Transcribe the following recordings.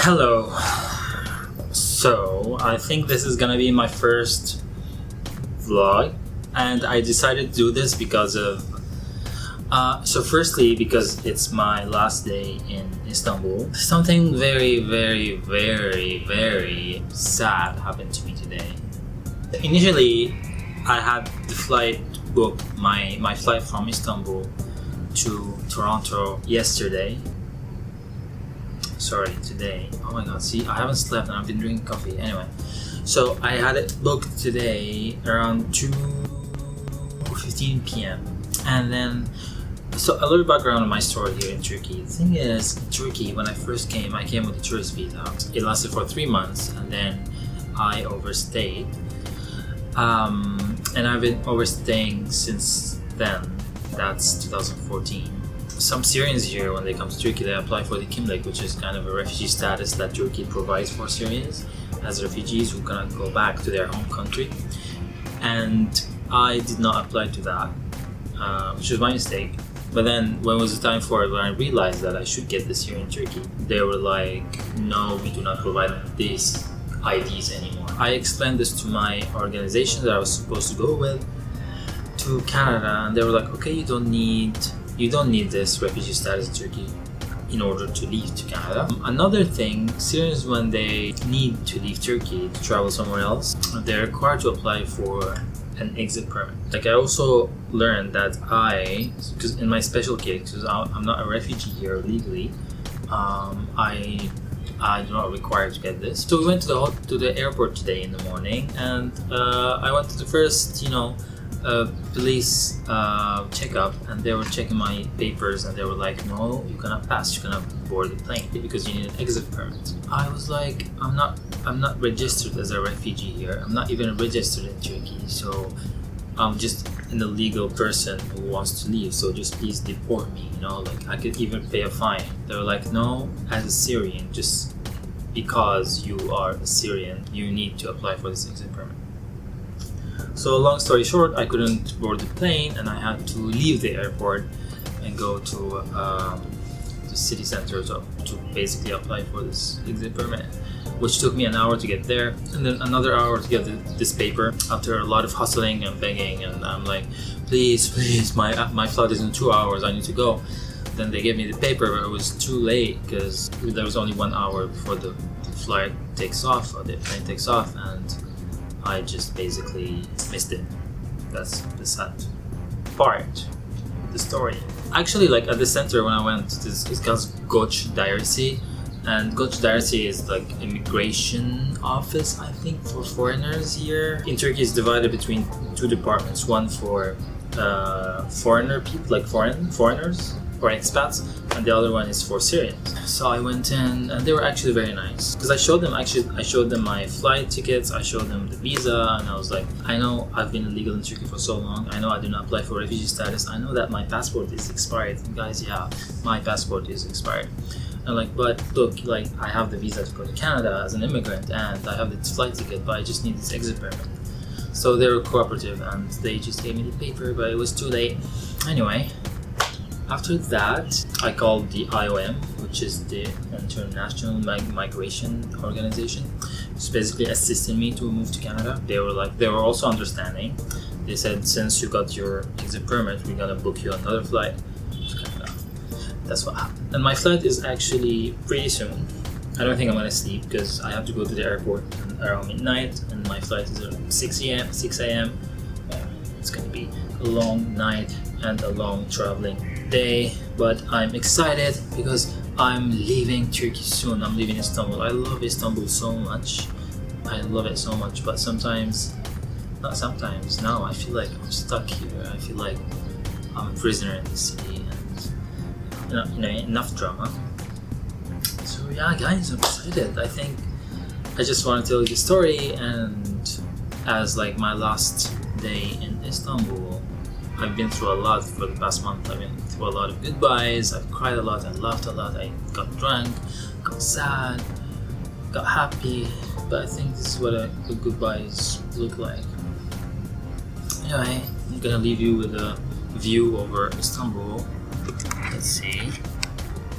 Hello. So I think this is gonna be my first vlog, and I decided to do this because of firstly because it's my last day in Istanbul. Something very sad happened to me today. Initially I had the flight booked, my flight from Istanbul to Toronto yesterday. Sorry, today. Oh my god, see, I haven't slept and I've been drinking coffee. Anyway, so I had it booked today around 2:15 p.m. And then, so a little background on my story here in Turkey. The thing is, in Turkey, when I first came, I came with a tourist visa. It lasted for 3 months and then I overstayed. And I've been overstaying since then. That's 2014. Some Syrians here, when they come to Turkey, they apply for the kimlik, which is kind of a refugee status that Turkey provides for Syrians as refugees who cannot go back to their home country. And I did not apply to that, which was my mistake. But then when was the time for it, when I realized that I should get this here in Turkey, they were like, no, we do not provide these IDs anymore. I explained this to my organization that I was supposed to go with to Canada, and they were like, okay, you don't need this refugee status in Turkey in order to leave to Canada. Another thing, Syrians, when they need to leave Turkey to travel somewhere else, they're required to apply for an exit permit. Like, I also learned that because in my special case, because I'm not a refugee here legally, I'm not required to get this. So we went to the airport today in the morning, and I went to the first, police checkup, and they were checking my papers, and they were like, no, you cannot pass, you cannot board the plane because you need an exit permit. I was like, I'm not registered as a refugee here. I'm not even registered in Turkey, so I'm just an illegal person who wants to leave, so just please deport me, like I could even pay a fine. They were like, no, as a Syrian, just because you are a Syrian, you need to apply for this exit permit. So long story short, I couldn't board the plane, and I had to leave the airport and go to the city center to basically apply for this exit permit, which took me an hour to get there, and then another hour to get this paper after a lot of hustling and begging. And I'm like, please, my flight is in 2 hours, I need to go. Then they gave me the paper, but it was too late because there was only 1 hour before the flight takes off, or the plane takes off, and I just basically missed it. That's the sad part of the story. Actually, like at the center when I went, it's called Göç Dairesi, and Göç Dairesi is like immigration office, I think, for foreigners here. In Turkey, it's divided between 2 departments. One for foreigner people, like foreigners or expats, and the other one is for Syrians. So I went in, and they were actually very nice, because I showed them my flight tickets, I showed them the visa, and I was like, I know I've been illegal in Turkey for so long, I know I did not apply for refugee status, I know that my passport is expired. And guys, yeah, my passport is expired. And like, but look, like, I have the visa to go to Canada as an immigrant, and I have the flight ticket, but I just need this exit permit. So they were cooperative, and they just gave me the paper, but it was too late. Anyway, after that, I called the IOM, which is the International Migration Organization. It's basically assisting me to move to Canada. They were also understanding. They said, since you got your exit permit, we're gonna book you another flight to Canada. That's what happened. And my flight is actually pretty soon. I don't think I'm gonna sleep because I have to go to the airport around midnight, and my flight is at 6 a.m. It's gonna be a long night and a long traveling day, but I'm excited because I'm leaving Turkey soon. I'm leaving Istanbul. I love Istanbul so much. I love it so much, but now I feel like I'm stuck here. I feel like I'm a prisoner in the city, and enough drama. So yeah, guys, I'm excited. I think I just want to tell you the story, and as like my last day in Istanbul, I've been through a lot for the past month. I've been through a lot of goodbyes. I've cried a lot. I laughed a lot. I got drunk, got sad, got happy. But I think this is what good goodbyes look like. Anyway, I'm gonna leave you with a view over Istanbul. Let's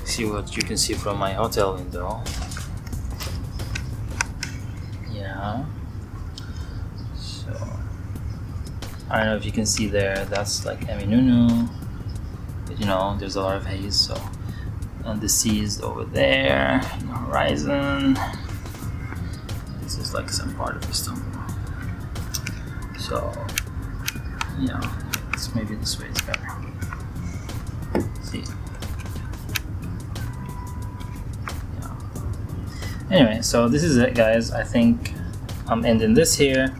see what you can see from my hotel window. Yeah. So I don't know if you can see there. That's like Eminönü. But, you know, there's a lot of haze. So, and the sea is over there, in the horizon. This is like some part of Istanbul. So, yeah, it's maybe this way is better. See. Yeah. Anyway, so this is it, guys. I think I'm ending this here.